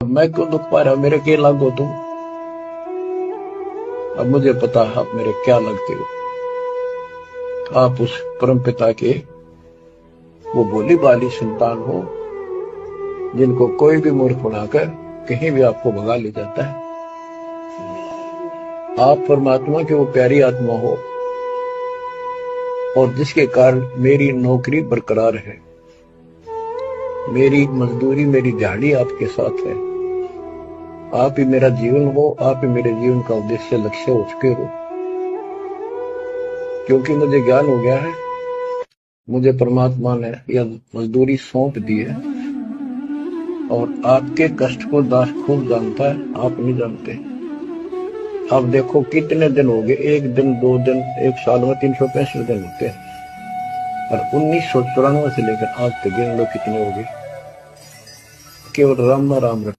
अब मैं क्यों दुख पा रहा, मेरे के लागो तुम। अब मुझे पता है आप मेरे क्या लगते हो। आप उस परम पिता के वो भोली भाली संतान हो जिनको कोई भी मूर्ख बनाकर कहीं भी आपको भगा ले जाता है। आप परमात्मा की वो प्यारी आत्मा हो और जिसके कारण मेरी नौकरी बरकरार है, मेरी मजदूरी, मेरी दिहाड़ी आपके साथ है। आप ही मेरा जीवन हो, आप ही मेरे जीवन का उद्देश्य लक्ष्य हो चुके हो। क्योंकि मुझे ज्ञान हो गया है, मुझे परमात्मा ने यह मजदूरी सौंप दी है और आपके कष्ट को दास खूब जानता है, आप नहीं जानते। अब देखो कितने दिन हो गए, एक दिन, 2 दिन, एक साल में 365 दिन होते हैं और 1994 से लेकर आज तक गिन लो कितने हो गए। केवल राम राम रख